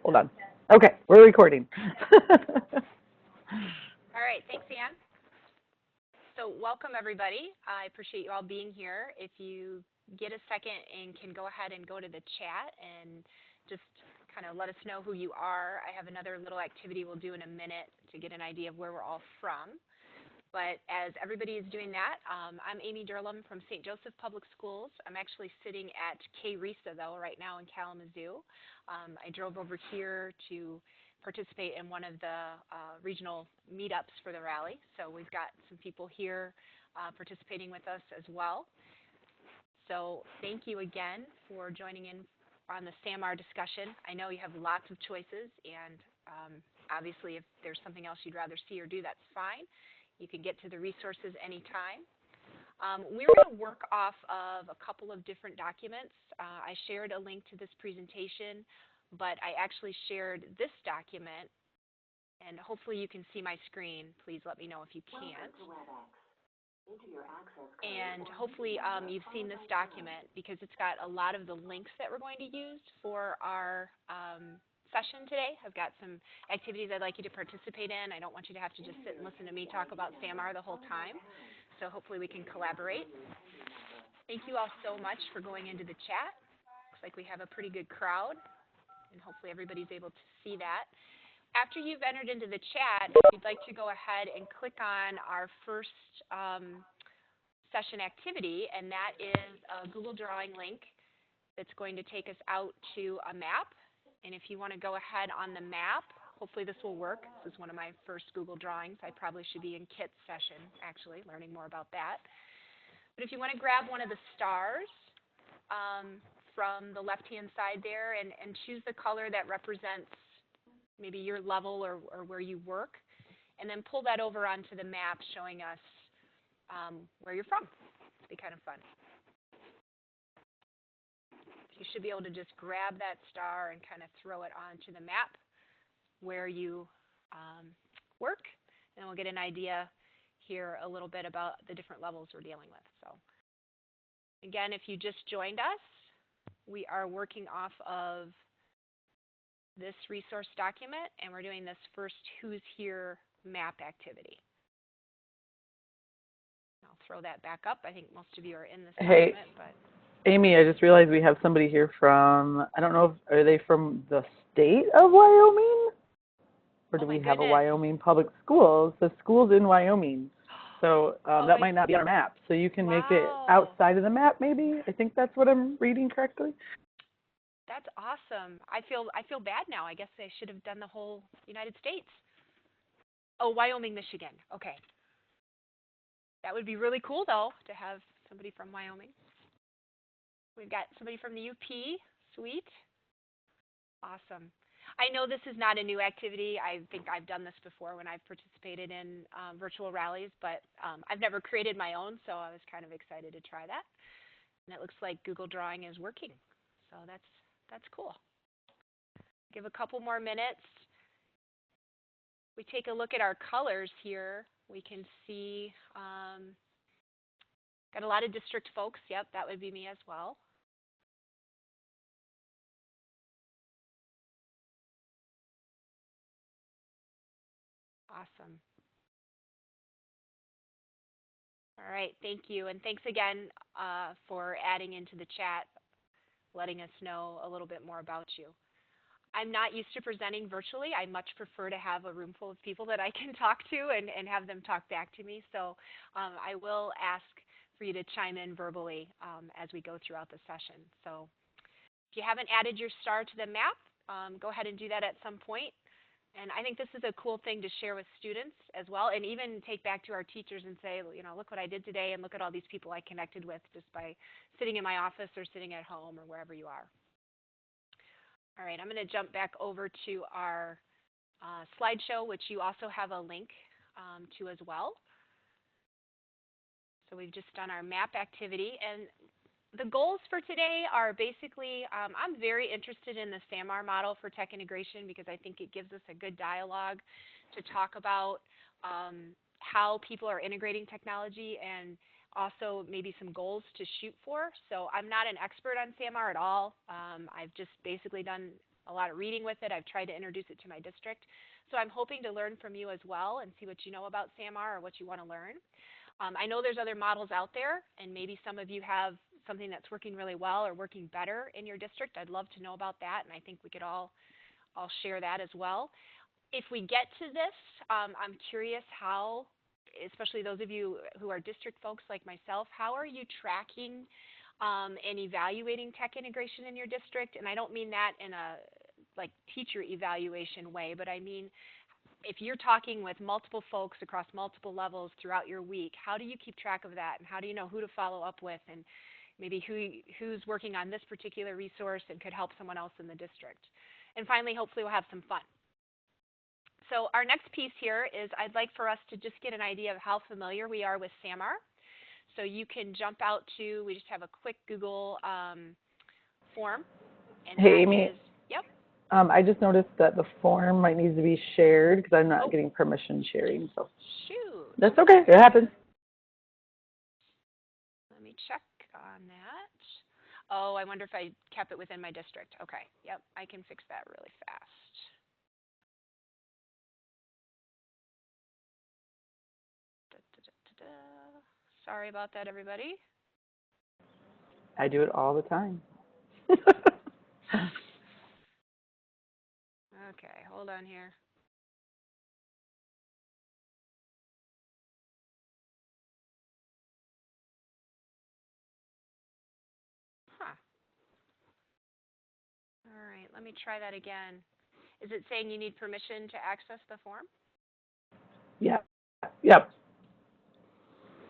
Hold on. Okay, we're recording. All right, thanks, Ann. So welcome, everybody. I appreciate you all being here. If you get a second and can go ahead and go to the chat and just kind of let us know who you are. I have another little activity we'll do in a minute to get an idea of where we're all from. But as everybody is doing that, I'm Amy Dirlam from St. Joseph Public Schools. I'm actually sitting at K-RISA, though, right now in Kalamazoo. I drove over here to participate in one of the regional meetups for the rally. So we've got some people here participating with us as well. So thank you again for joining in on the SAMR discussion. I know you have lots of choices, and obviously if there's something else you'd rather see or do, that's fine. You can get to the resources anytime. We're going to work off of a couple of different documents. I shared a link to this presentation, but I actually shared this document, and hopefully you can see my screen. Please let me know if you can't. And hopefully you've seen this document because it's got a lot of the links that we're going to use for our session today. I've got some activities I'd like you to participate in. I don't want you to have to just sit and listen to me talk about SAMR the whole time. So hopefully we can collaborate. Thank you all so much for going into the chat. Looks like we have a pretty good crowd, and hopefully everybody's able to see that. After you've entered into the chat, if you'd like to go ahead and click on our first session activity, and that is a Google Drawing link that's going to take us out to a map. And if you want to go ahead on the map, hopefully this will work. This is one of my first Google Drawings. I probably should be in Kit's session, actually, learning more about that. But if you want to grab one of the stars from the left-hand side there and choose the color that represents maybe your level or where you work, and then pull that over onto the map showing us where you're from. It'd be kind of fun. You should be able to just grab that star and kind of throw it onto the map where you work, and we'll get an idea here a little bit about the different levels we're dealing with. So again, if you just joined us, we are working off of this resource document, and we're doing this first Who's Here map activity. I'll throw that back up. I think most of you are in this document, but Amy, I just realized we have somebody here from, I don't know, are they from the state of Wyoming? Or do we have a Wyoming public schools? The school's in Wyoming. So that might not be on our map. So you can make it outside of the map, maybe? I think that's what I'm reading correctly. That's awesome. I feel bad now. I guess I should have done the whole United States. Oh, Wyoming, Michigan. Okay. That would be really cool, though, to have somebody from Wyoming. We've got somebody from the UP. Sweet. Awesome. I know this is not a new activity. I think I've done this before when I've participated in virtual rallies, but I've never created my own, so I was kind of excited to try that. And it looks like Google Drawing is working, so that's cool. Give a couple more minutes. We take a look at our colors here. We can see got a lot of district folks. Yep, that would be me as well. Awesome. All right, thank you. And thanks again for adding into the chat, letting us know a little bit more about you. I'm not used to presenting virtually. I much prefer to have a room full of people that I can talk to and have them talk back to me. So I will ask for you to chime in verbally as we go throughout the session. So if you haven't added your star to the map, go ahead and do that at some point. And I think this is a cool thing to share with students as well, and even take back to our teachers and say, you know, look what I did today, and look at all these people I connected with just by sitting in my office or sitting at home or wherever you are. All right, I'm going to jump back over to our slideshow, which you also have a link to as well. So we've just done our map activity, and the goals for today are basically, I'm very interested in the SAMR model for tech integration because I think it gives us a good dialogue to talk about how people are integrating technology and also maybe some goals to shoot for. So I'm not an expert on SAMR at all. I've just basically done a lot of reading with it. I've tried to introduce it to my district. So I'm hoping to learn from you as well and see what you know about SAMR or what you want to learn. I know there's other models out there, and maybe some of you have something that's working really well or working better in your district. I'd love to know about that, and I think we could all share that as well. If we get to this, I'm curious how, especially those of you who are district folks like myself, how are you tracking and evaluating tech integration in your district? And I don't mean that in a like teacher evaluation way, but I mean if you're talking with multiple folks across multiple levels throughout your week, how do you keep track of that, and how do you know who to follow up with, and maybe who's working on this particular resource and could help someone else in the district? And finally, hopefully we'll have some fun. So our next piece here is I'd like for us to just get an idea of how familiar we are with SAMR. So you can jump out to, we just have a quick Google form. And hey, Amy. Yep. I just noticed that the form might need to be shared because I'm not getting permission sharing. So shoot. That's okay. It happens. Let me check on that. Oh, I wonder if I kept it within my district. Okay. Yep. I can fix that really fast. Sorry about that, everybody. I do it all the time. Okay, hold on here. Huh. All right, let me try that again. Is it saying you need permission to access the form? Yeah. Yep.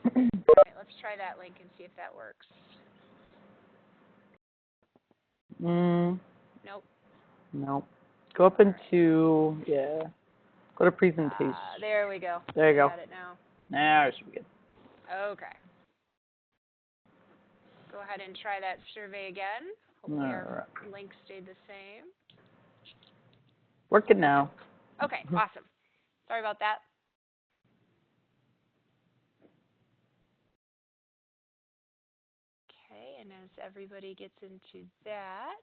Okay, let's try that link and see if that works. Nope. Nope. Go up into, go to presentation. There we go. There you go. Got it now. Now it should be good. Okay. Go ahead and try that survey again. Hopefully our link stayed the same. Working now. Okay, awesome. Sorry about that. Okay, and as everybody gets into that,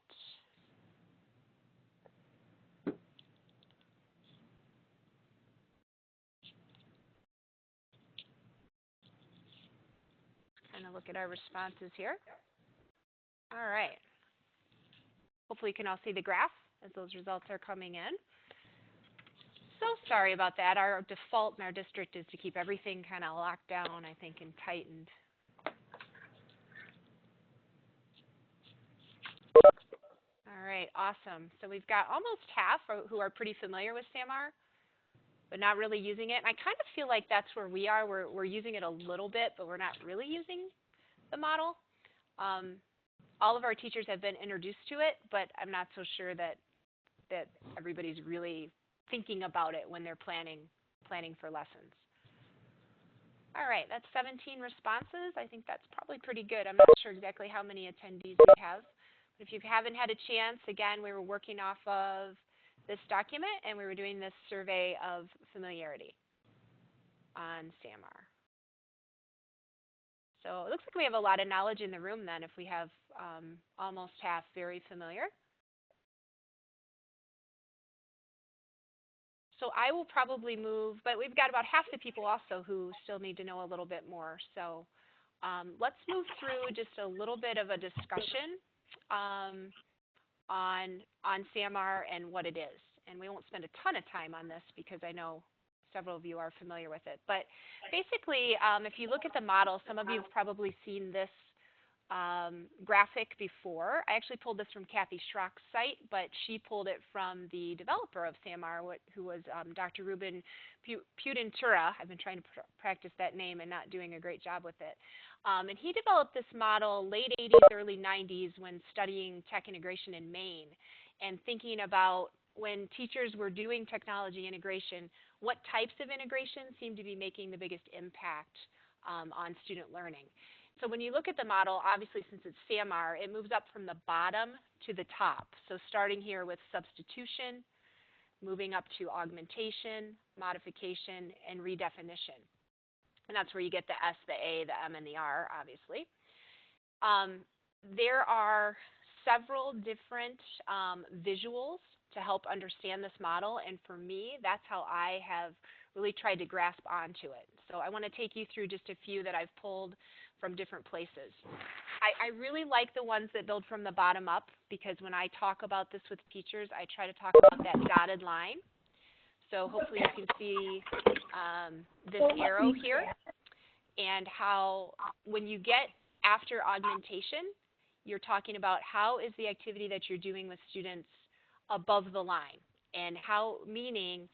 kind of look at our responses here. All right. Hopefully you can all see the graph as those results are coming in. So sorry about that. Our default in our district is to keep everything kind of locked down, I think, and tightened. All right, awesome. So we've got almost half who are pretty familiar with SAMR, but not really using it. And I kind of feel like that's where we are. We're using it a little bit, but we're not really using the model. All of our teachers have been introduced to it, but I'm not so sure that everybody's really thinking about it when they're planning for lessons. All right, that's 17 responses. I think that's probably pretty good. I'm not sure exactly how many attendees we have. But if you haven't had a chance, again, we were working off of this document, and we were doing this survey of familiarity on SAMR. So it looks like we have a lot of knowledge in the room then if we have almost half very familiar. So I will probably move, but we've got about half the people also who still need to know a little bit more. So let's move through just a little bit of a discussion on SAMR and what it is. And we won't spend a ton of time on this because I know several of you are familiar with it. But basically, if you look at the model, some of you have probably seen this graphic before. I actually pulled this from Kathy Schrock's site, but she pulled it from the developer of SAMR, who was Dr. Ruben Pudentura. I've been trying to practice that name and not doing a great job with it. And he developed this model late 80s, early 90s when studying tech integration in Maine and thinking about when teachers were doing technology integration, what types of integration seemed to be making the biggest impact on student learning. So when you look at the model, obviously since it's SAMR, it moves up from the bottom to the top. So starting here with substitution, moving up to augmentation, modification, and redefinition. And that's where you get the S, the A, the M, and the R, obviously. There are several different visuals to help understand this model. And for me, that's how I have really tried to grasp onto it. So I want to take you through just a few that I've pulled from different places. I really like the ones that build from the bottom up, because when I talk about this with teachers, I try to talk about that dotted line. So hopefully you can see this arrow here, and how when you get after augmentation, you're talking about how is the activity that you're doing with students above the line, and how, meaning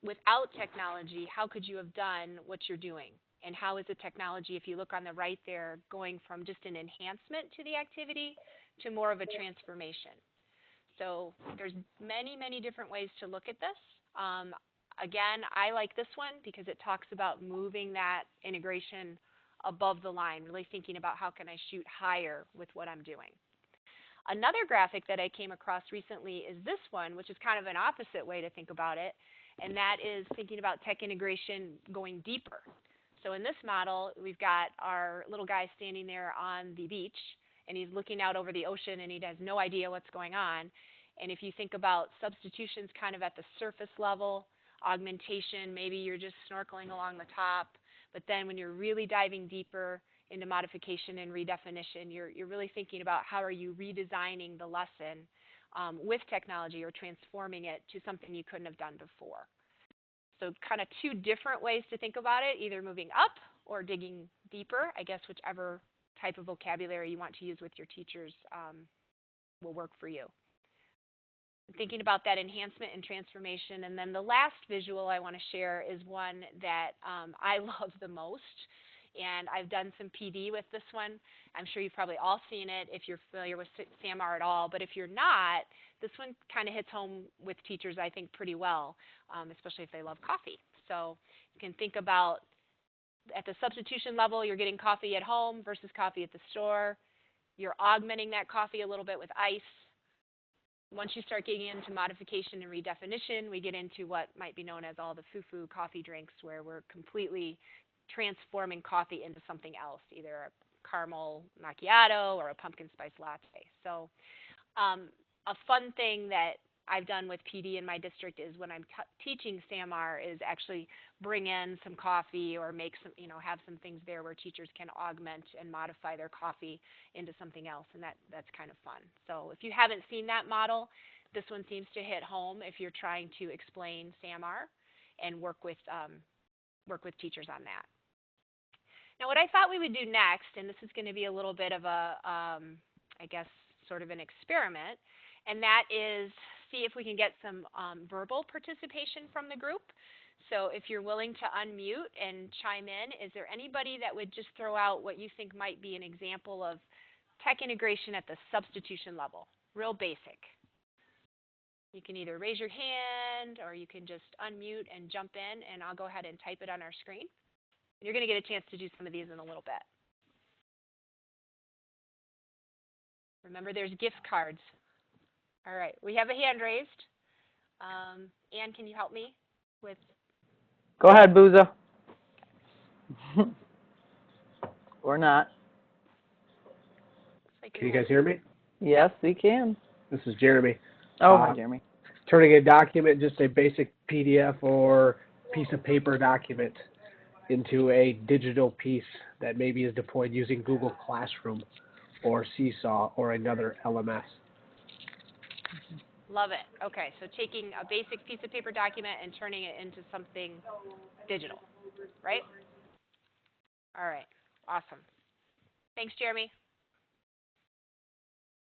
without technology, how could you have done what you're doing? And how is the technology, if you look on the right there, going from just an enhancement to the activity to more of a transformation? So there's many, many different ways to look at this. Again, I like this one because it talks about moving that integration above the line, really thinking about how can I shoot higher with what I'm doing. Another graphic that I came across recently is this one, which is kind of an opposite way to think about it, and that is thinking about tech integration going deeper. So in this model, we've got our little guy standing there on the beach, and he's looking out over the ocean, and he has no idea what's going on. And if you think about substitutions kind of at the surface level, augmentation, maybe you're just snorkeling along the top, but then when you're really diving deeper into modification and redefinition, you're really thinking about how are you redesigning the lesson with technology, or transforming it to something you couldn't have done before. So kind of two different ways to think about it, either moving up or digging deeper. I guess whichever type of vocabulary you want to use with your teachers will work for you. Thinking about that enhancement and transformation. And then the last visual I want to share is one that I love the most. And I've done some PD with this one. I'm sure you've probably all seen it if you're familiar with SAMR at all. But if you're not, this one kind of hits home with teachers, I think, pretty well, especially if they love coffee. So you can think about at the substitution level, you're getting coffee at home versus coffee at the store. You're augmenting that coffee a little bit with ice. Once you start getting into modification and redefinition, we get into what might be known as all the foo-foo coffee drinks, where we're completely transforming coffee into something else, either a caramel macchiato or a pumpkin spice latte. So a fun thing that I've done with PD in my district is when I'm teaching SAMR is actually bring in some coffee or make some, have some things there where teachers can augment and modify their coffee into something else, and that's kind of fun. So if you haven't seen that model, this one seems to hit home if you're trying to explain SAMR and work with teachers on that. Now, what I thought we would do next, and this is going to be a little bit of a, I guess, sort of an experiment, and that is see if we can get some verbal participation from the group. So if you're willing to unmute and chime in, is there anybody that would just throw out what you think might be an example of tech integration at the substitution level, real basic? You can either raise your hand or you can just unmute and jump in, and I'll go ahead and type it on our screen. You're going to get a chance to do some of these in a little bit. Remember, there's gift cards. All right, we have a hand raised. Anne, can you help me with? Go ahead, Booza. Or not. Can you guys hear me? Yes, we can. This is Jeremy. Oh, hi, Jeremy. Turning a document, just a basic PDF or piece of paper document, into a digital piece that maybe is deployed using Google Classroom or Seesaw or another LMS. Love it. Okay, so taking a basic piece of paper document and turning it into something digital, right? All right, awesome. Thanks, Jeremy.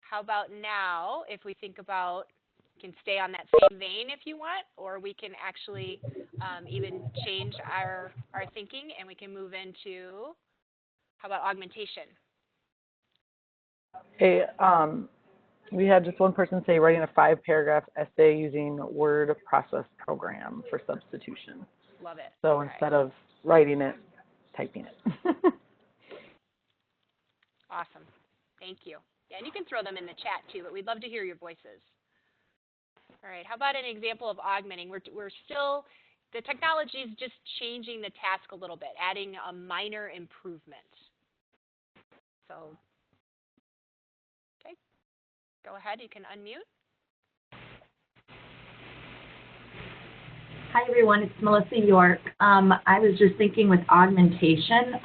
How about now, if we think about, you can stay on that same vein if you want, or we can actually even change our thinking, and we can move into, how about augmentation? Hey, we had just one person say writing a 5-paragraph essay using word process program for substitution. Love it. So okay. Instead of writing it, typing it. Awesome. Thank you. Yeah, and you can throw them in the chat too, but we'd love to hear your voices. All right, how about an example of augmenting? We're still, the technology is just changing the task a little bit, adding a minor improvement. So, okay, go ahead, you can unmute. Hi, everyone. It's Melissa York. I was just thinking with augmentation,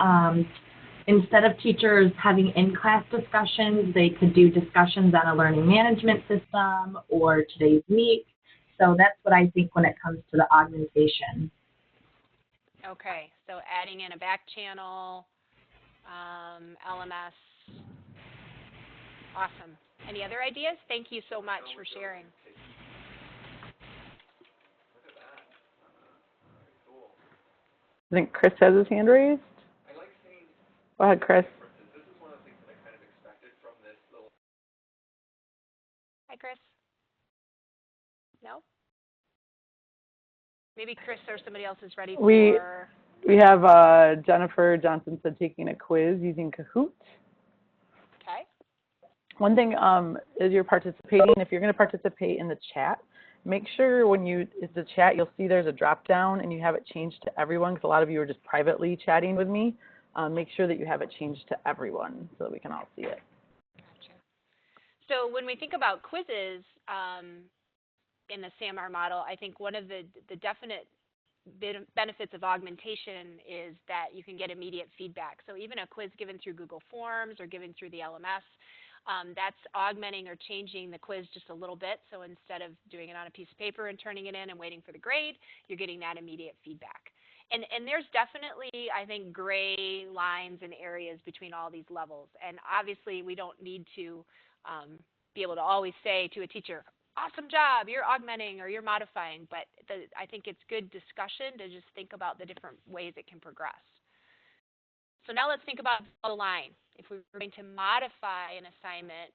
instead of teachers having in-class discussions, they could do discussions on a learning management system or today's meet. So that's what I think when it comes to the augmentation. Okay, so adding in a back channel, LMS. Awesome. Any other ideas? Thank you so much for sharing. I think Chris has his hand raised. Go ahead, Chris. Hi, Chris. No? Maybe Chris or somebody else is ready for... We have Jennifer Johnson said taking a quiz using Kahoot. Okay. One thing is you're participating, if you're going to participate in the chat, make sure when it's the chat, you'll see there's a drop down and you have it changed to everyone because a lot of you are just privately chatting with me. Make sure that you have it changed to everyone so that we can all see it. Gotcha. So when we think about quizzes in the SAMR model, I think one of the definite benefits of augmentation is that you can get immediate feedback. So even a quiz given through Google Forms or given through the LMS, that's augmenting or changing the quiz just a little bit. So instead of doing it on a piece of paper and turning it in and waiting for the grade, you're getting that immediate feedback. And there's definitely, I think, gray lines and areas between all these levels. And obviously, we don't need to be able to always say to a teacher, awesome job, you're augmenting or you're modifying. But I think it's good discussion to just think about the different ways it can progress. So now let's think about the line. If we were going to modify an assignment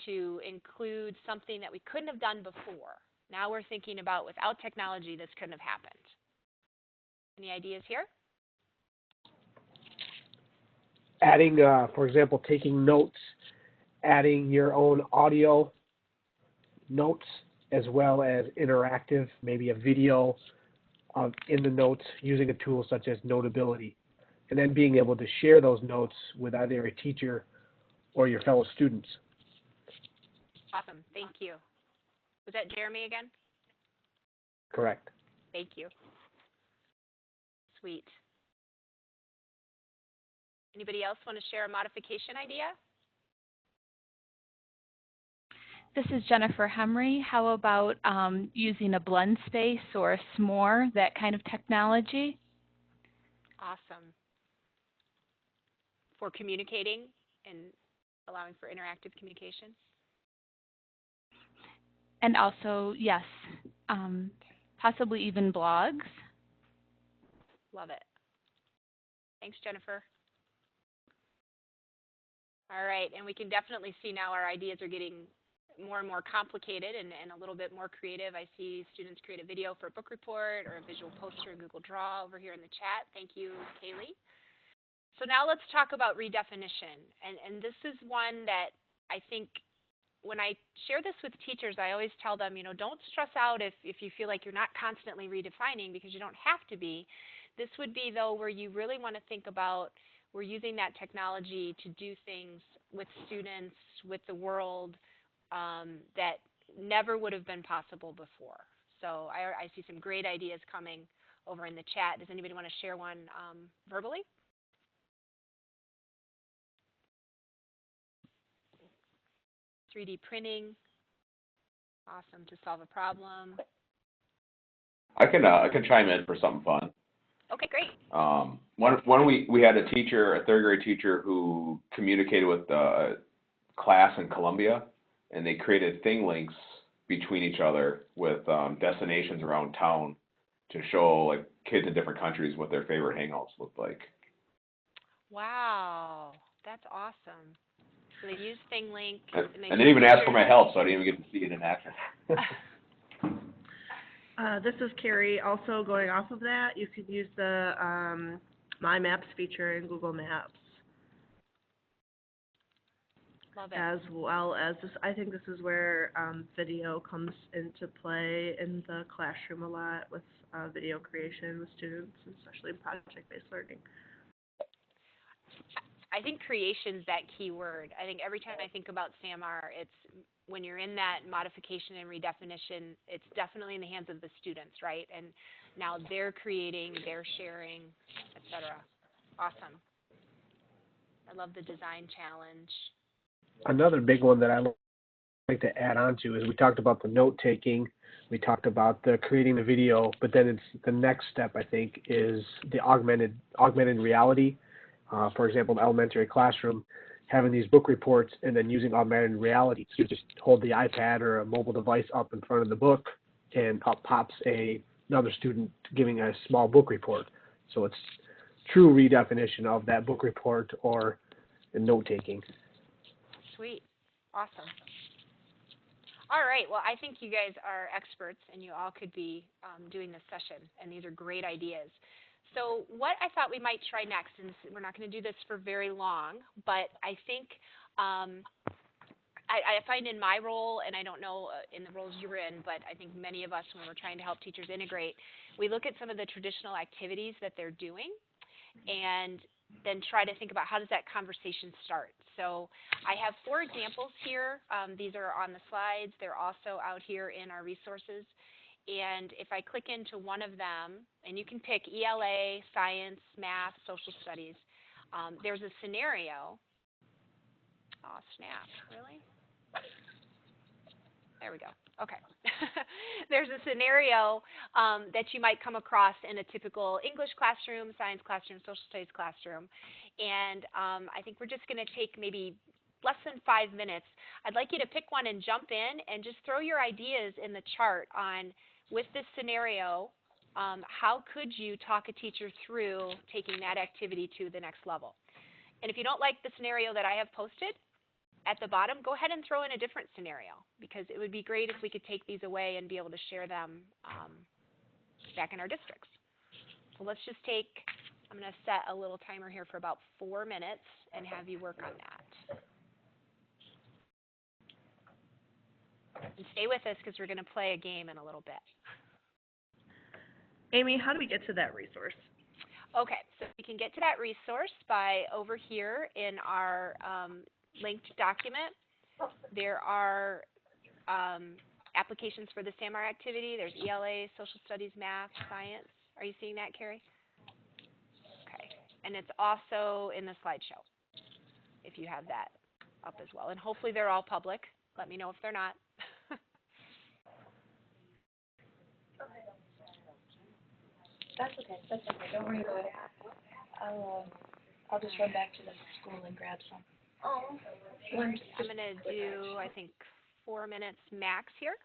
to include something that we couldn't have done before, now we're thinking about without technology, this couldn't have happened. Any ideas here? Adding, for example, taking notes, adding your own audio notes as well as interactive, maybe a video in the notes using a tool such as Notability. And then being able to share those notes with either a teacher or your fellow students. Awesome. Thank you. Was that Jeremy again? Correct. Thank you. Sweet. Anybody else want to share a modification idea? This is Jennifer Hemry. How about using a blend space or a SAMR, that kind of technology? Awesome. For communicating and allowing for interactive communication? And also, yes, possibly even blogs. Love it. Thanks, Jennifer. All right, and we can definitely see now our ideas are getting more and more complicated and a little bit more creative. I see students create a video for a book report or a visual poster in Google Draw over here in the chat. Thank you, Kaylee. So now let's talk about redefinition. And this is one that I think when I share this with teachers, I always tell them, you know, don't stress out if you feel like you're not constantly redefining because you don't have to be. This would be, though, where you really want to think about we're using that technology to do things with students, with the world that never would have been possible before. So I see some great ideas coming over in the chat. Does anybody want to share one verbally? 3D printing, awesome to solve a problem. I can chime in for something fun. Okay, great. One we had a teacher, a third grade teacher, who communicated with a class in Colombia, and they created thing links between each other with destinations around town to show like kids in different countries what their favorite hangouts looked like. Wow, that's awesome. So they use ThingLink. And they didn't even ask for my help, so I didn't even get to see it in action. This is Carrie. Also going off of that, you could use the My Maps feature in Google Maps. Love it. As well as this, I think this is where video comes into play in the classroom a lot with video creation with students, especially in project-based learning. I think creation's that key word. I think every time I think about SAMR, it's when you're in that modification and redefinition, it's definitely in the hands of the students, right? And now they're creating, they're sharing, etc. Awesome. I love the design challenge. Another big one that I like to add on to is we talked about the note taking, we talked about the creating the video, but then it's the next step, I think, is the augmented reality. For example, in the elementary classroom, having these book reports and then using augmented reality to just hold the iPad or a mobile device up in front of the book, and up pops another student giving a small book report. So it's true redefinition of that book report or note taking. Sweet. Awesome. All right. Well, I think you guys are experts, and you all could be doing this session, and these are great ideas. So what I thought we might try next, and we're not going to do this for very long, but I think I find in my role, and I don't know in the roles you're in, but I think many of us, when we're trying to help teachers integrate, we look at some of the traditional activities that they're doing, and then try to think about how does that conversation start. So I have 4 examples here. These are on the slides. They're also out here in our resources. And if I click into one of them, and you can pick ELA, science, math, social studies, there's a scenario. Oh, snap. Really? There we go. Okay. There's a scenario that you might come across in a typical English classroom, science classroom, social studies classroom. And I think we're just going to take maybe less than 5 minutes. I'd like you to pick one and jump in and just throw your ideas in the chart on, with this scenario, how could you talk a teacher through taking that activity to the next level? And if you don't like the scenario that I have posted at the bottom, go ahead and throw in a different scenario, because it would be great if we could take these away and be able to share them back in our districts. So let's just take, I'm going to set a little timer here for about 4 minutes and have you work on that. And stay with us, because we're going to play a game in a little bit. Amy, how do we get to that resource? Okay, so we can get to that resource by over here in our linked document. There are applications for the SAMR activity. There's ELA, social studies, math, science. Are you seeing that, Carrie? Okay, and it's also in the slideshow, if you have that up as well. And hopefully they're all public. Let me know if they're not. That's okay. That's okay. Don't worry about it. I'll just run back to the school and grab some. Oh. I'm going to do, I think, 4 minutes max here.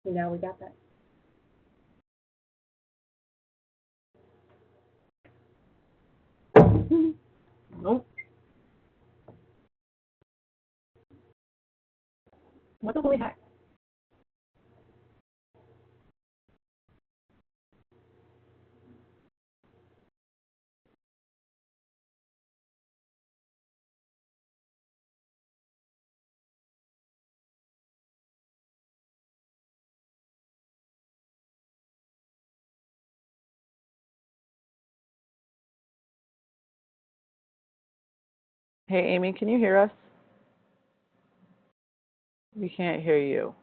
Now we got that. Nope. What the holy heck? Hey, Amy, can you hear us? We can't hear you.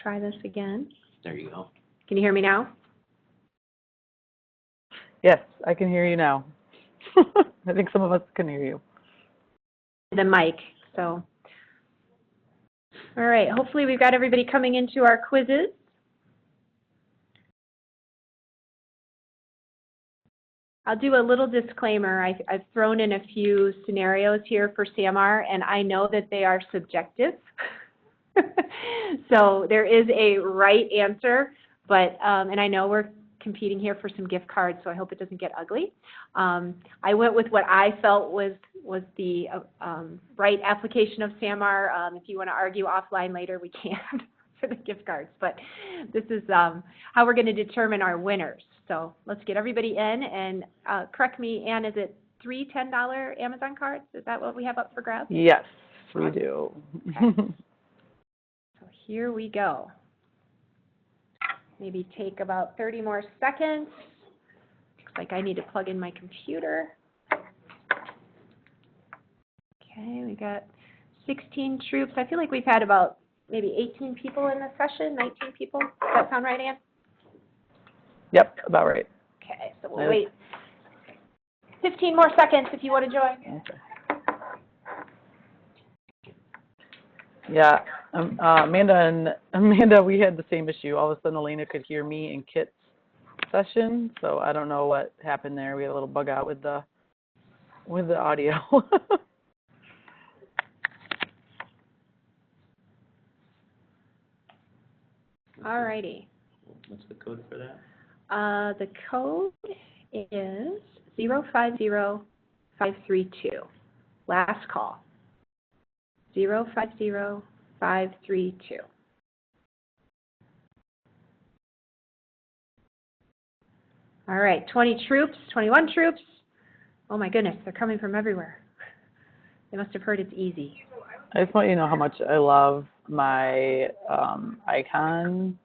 Try this again. There you go. Can you hear me now? Yes, I can hear you now. I think some of us can hear you. The mic, so. All right, hopefully we've got everybody coming into our quizzes. I'll do a little disclaimer. I've thrown in a few scenarios here for SAMR, and I know that they are subjective. So there is a right answer, but, and I know we're competing here for some gift cards, so I hope it doesn't get ugly. I went with what I felt was the right application of SAMR. If you want to argue offline later, we can for the gift cards. But this is how we're going to determine our winners. So let's get everybody in. And correct me, Ann, is it 3 $10 Amazon cards? Is that what we have up for grabs? Yes, we do. Okay. So here we go. Maybe take about 30 more seconds. Looks like I need to plug in my computer. Okay, we got 16 troops. I feel like we've had about maybe 18 people in this session, 19 people. Does that sound right, Ann? Yep, about right. Okay, so we'll wait 15 more seconds if you want to join. Okay. Yeah, Amanda, we had the same issue. All of a sudden, Elena could hear me in Kit's session, so I don't know what happened there. We had a little bug out with the audio. All righty. What's the code for that? The code is 050532. Last call. 050532. All right, 20 troops, 21 troops. Oh my goodness, they're coming from everywhere. They must have heard it's easy. I just want you to know how much I love my icon.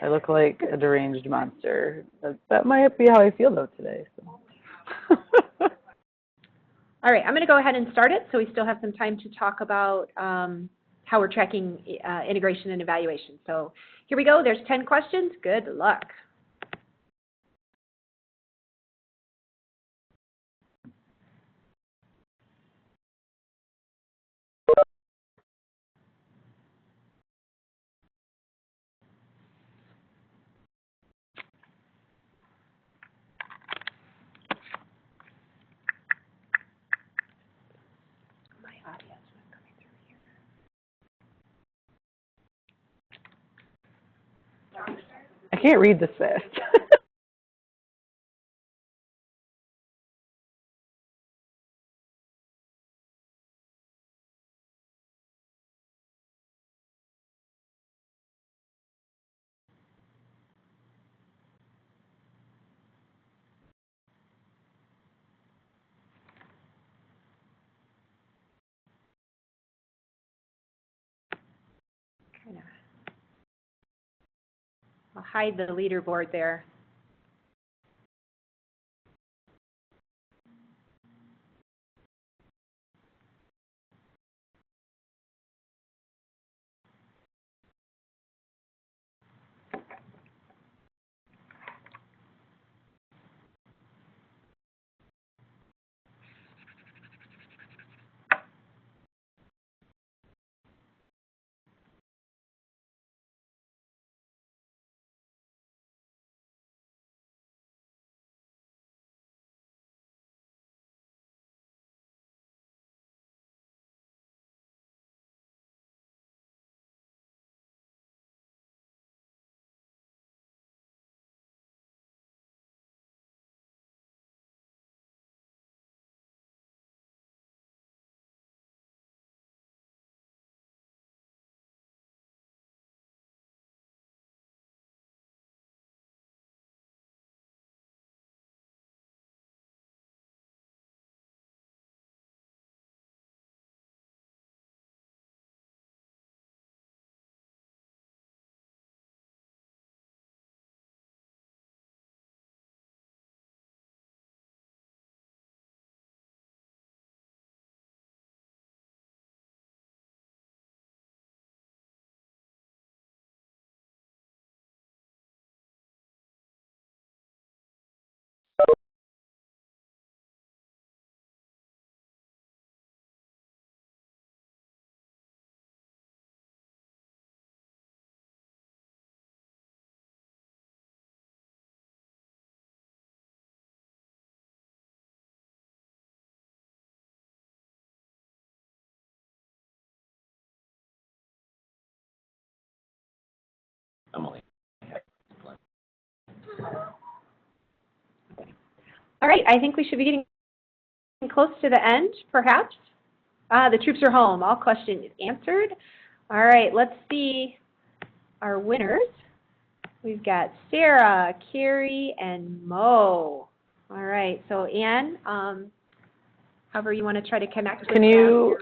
I look like a deranged monster. That might be how I feel though today. So. All right, I'm going to go ahead and start it so we still have some time to talk about how we're tracking integration and evaluation. So here we go. There's 10 questions. Good luck. I can't read this fast. I'll hide the leaderboard there. Emily. All right, I think we should be getting close to the end, perhaps. The troops are home. All questions answered. All right, let's see our winners. We've got Sarah, Carrie, and Mo. All right, so Anne, however you want to try to connect with Can you,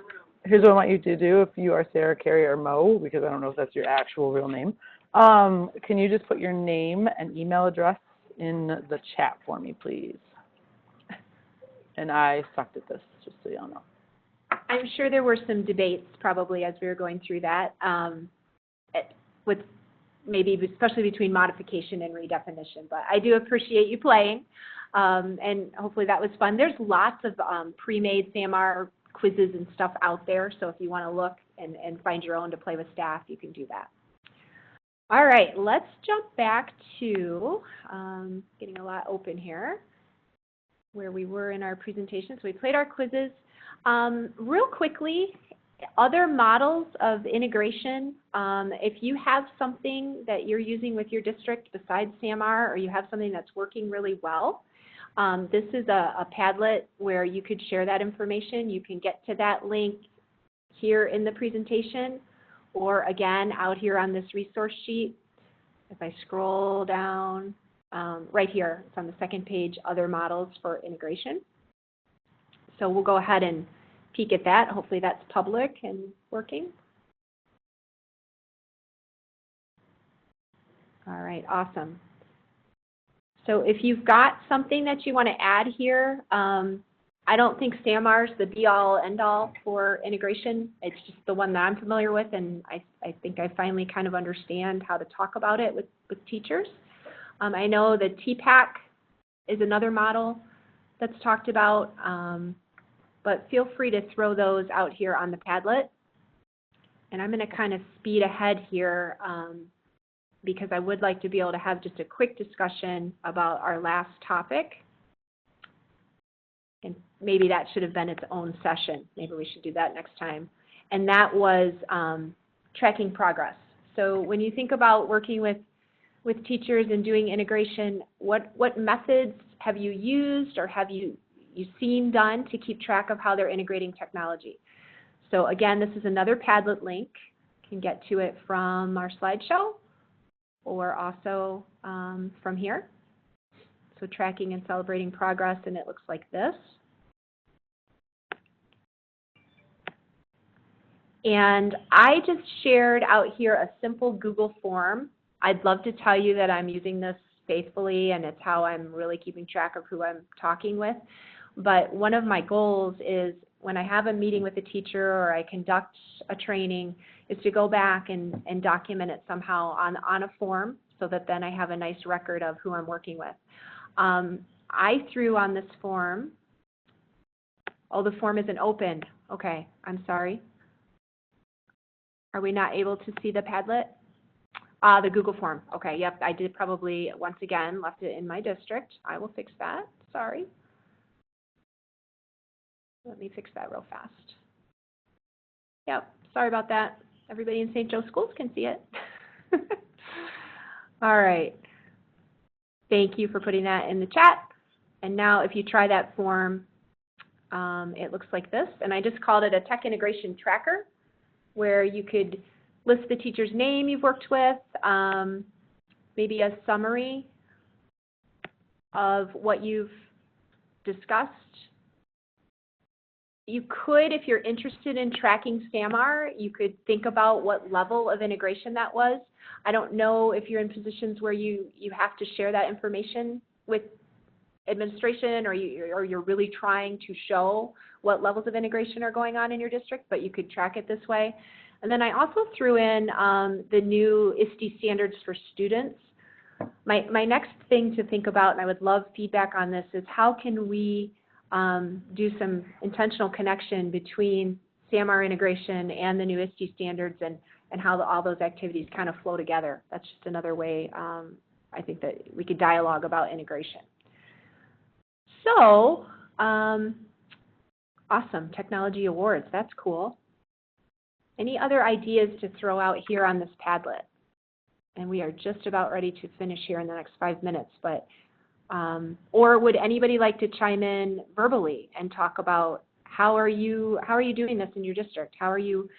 here's what I want you to do if you are Sarah, Carrie, or Mo, because I don't know if that's your actual real name. Can you just put your name and email address in the chat for me, please? And I sucked at this, just so y'all know. I'm sure there were some debates probably as we were going through that, with maybe especially between modification and redefinition. But I do appreciate you playing, and hopefully that was fun. There's lots of pre-made SAMR quizzes and stuff out there, so if you want to look and find your own to play with staff, you can do that. All right, let's jump back to getting a lot open here, where we were in our presentation. So we played our quizzes. Real quickly, other models of integration, if you have something that you're using with your district besides SAMR, or you have something that's working really well, this is a Padlet where you could share that information. You can get to that link here in the presentation, or again, out here on this resource sheet. If I scroll down, right here, it's on the second page, other models for integration. So we'll go ahead and peek at that. Hopefully that's public and working. All right, awesome. So if you've got something that you want to add here, I don't think SAMR is the be-all, end-all for integration. It's just the one that I'm familiar with, and I think I finally kind of understand how to talk about it with teachers. I know the TPAC is another model that's talked about, but feel free to throw those out here on the Padlet. And I'm going to kind of speed ahead here because I would like to be able to have just a quick discussion about our last topic. And maybe that should have been its own session. Maybe we should do that next time. And that was tracking progress. So when you think about working with teachers and doing integration, what methods have you used or have you seen done to keep track of how they're integrating technology? So again, this is another Padlet link. You can get to it from our slideshow or also from here. So tracking and celebrating progress, and it looks like this. And I just shared out here a simple Google form I'd love to tell you that I'm using this faithfully and it's how I'm really keeping track of who I'm talking with. But one of my goals is when I have a meeting with a teacher or I conduct a training is to go back and document it somehow on a form so that then I have a nice record of who I'm working with. I threw on this form, oh, the form isn't opened. Okay, I'm sorry. Are we not able to see the Padlet? The Google form. Okay, yep, I did probably, once again, left it in my district. I will fix that, sorry. Let me fix that real fast. Yep, sorry about that. Everybody in St. Joe Schools can see it. All right. Thank you for putting that in the chat. And now if you try that form, it looks like this. And I just called it a tech integration tracker, where you could list the teacher's name you've worked with, maybe a summary of what you've discussed. You could, if you're interested in tracking SAMR, you could think about what level of integration that was. I don't know if you're in positions where you have to share that information with administration or you're really trying to show what levels of integration are going on in your district, but you could track it this way. And then I also threw in the new ISTE standards for students. My next thing to think about, and I would love feedback on this, is how can we do some intentional connection between SAMR integration and the new ISTE standards and how all those activities kind of flow together. That's just another way I think that we could dialogue about integration. So, awesome, technology awards, that's cool. Any other ideas to throw out here on this Padlet? And we are just about ready to finish here in the next 5 minutes, but or would anybody like to chime in verbally and talk about how are you doing this in your district? How are you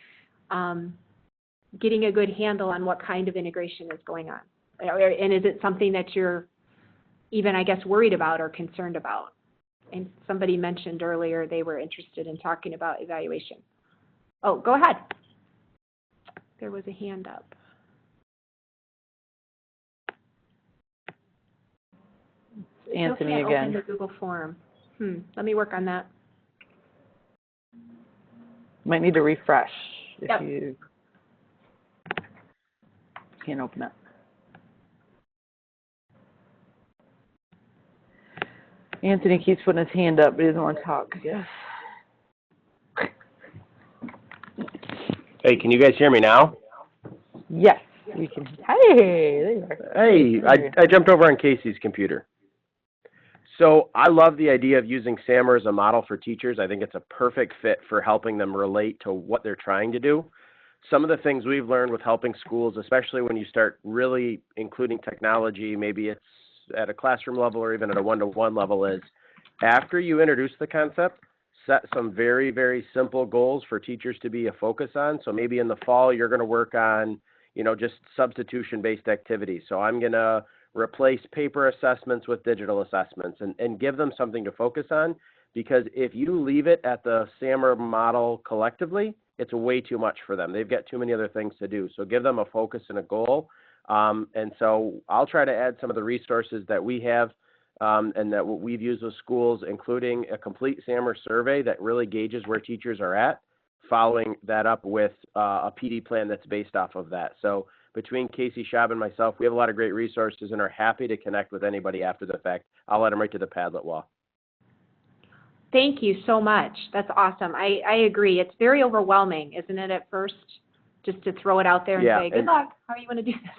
getting a good handle on what kind of integration is going on? And is it something that you're even, I guess, worried about or concerned about? And somebody mentioned earlier they were interested in talking about evaluation. Oh, go ahead. There was a hand up. Anthony can't again. Open the Google form. Let me work on that. Might need to refresh if Yep. you can't open it. Anthony keeps putting his hand up, but he doesn't want to talk. Yes. Hey, can you guys hear me now? Yes, we can. Hey, there you are. Hey, I jumped over on Casey's computer. So I love the idea of using SAMR as a model for teachers. I think it's a perfect fit for helping them relate to what they're trying to do. Some of the things we've learned with helping schools, especially when you start really including technology, maybe it's at a classroom level or even at a one-to-one level, is after you introduce the concept, set some very, very simple goals for teachers to be a focus on. So maybe in the fall, you're going to work on, just substitution-based activities. So I'm going to replace paper assessments with digital assessments and give them something to focus on, because if you leave it at the SAMR model collectively, it's way too much for them. They've got too many other things to do. So give them a focus and a goal. And so I'll try to add some of the resources that we have and that what we've used with schools, including a complete SAMR survey that really gauges where teachers are at, following that up with a PD plan that's based off of that. So between Casey Schaub and myself, we have a lot of great resources and are happy to connect with anybody after the fact. I'll let them right to the Padlet wall. Thank you so much. That's awesome. I agree. It's very overwhelming, isn't it, at first, just to throw it out there and say, good luck. How are you going to do this?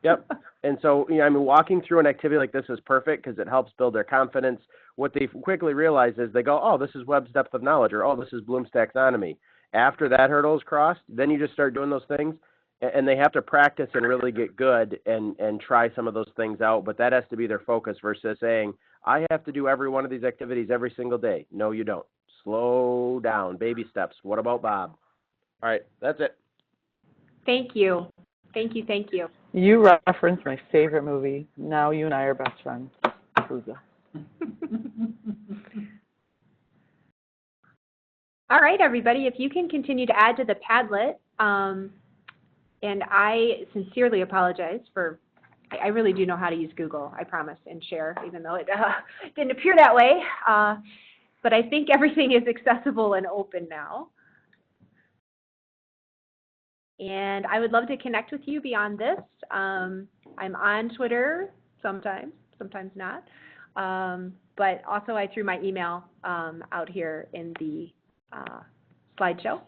Yep. And so, walking through an activity like this is perfect because it helps build their confidence. What they quickly realize is they go, oh, this is Webb's depth of knowledge, or oh, this is Bloom's taxonomy. After that hurdle is crossed, then you just start doing those things. And they have to practice and really get good and try some of those things out. But that has to be their focus versus saying, I have to do every one of these activities every single day. No, you don't. Slow down. Baby steps. What about Bob? All right. That's it. Thank you. Thank you. Thank you. You referenced my favorite movie. Now you and I are best friends. All right, everybody. If you can continue to add to the Padlet, and I sincerely apologize for I really do know how to use Google, I promise, and share, even though it didn't appear that way. But I think everything is accessible and open now. And I would love to connect with you beyond this. I'm on Twitter sometimes, sometimes not. But also I threw my email out here in the slideshow.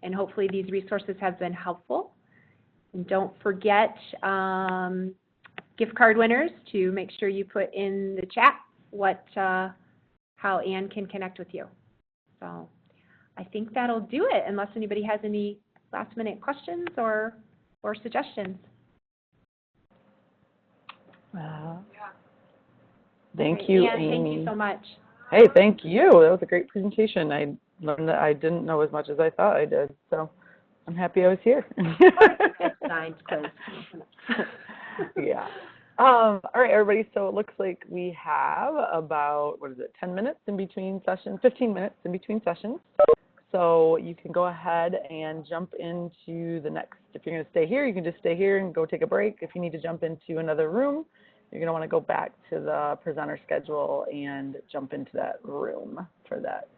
And hopefully these resources have been helpful. And don't forget, gift card winners, to make sure you put in the chat how Ann can connect with you. So I think that'll do it, unless anybody has any last-minute questions or suggestions. Thank you, Ann, Amy. thank you so much. Hey, thank you. That was a great presentation. I learned that I didn't know as much as I thought I did, so I'm happy I was here. That's nice, 'cause yeah. All right, everybody, so it looks like we have about, 10 minutes in between sessions, 15 minutes in between sessions. So you can go ahead and jump into the next, if you're going to stay here, you can just stay here and go take a break. If you need to jump into another room, you're going to want to go back to the presenter schedule and jump into that room for that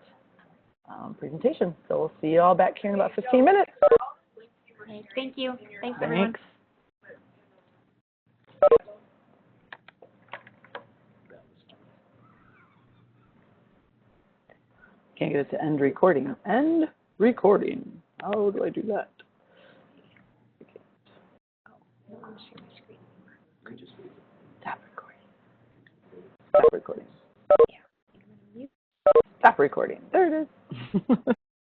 presentation. So we'll see you all back here in about 15 minutes. Okay, thank you. Thanks, everyone. Thanks. Can't get it to end recording. End recording. How do I do that? Stop recording. Stop recording. Stop recording. There it is.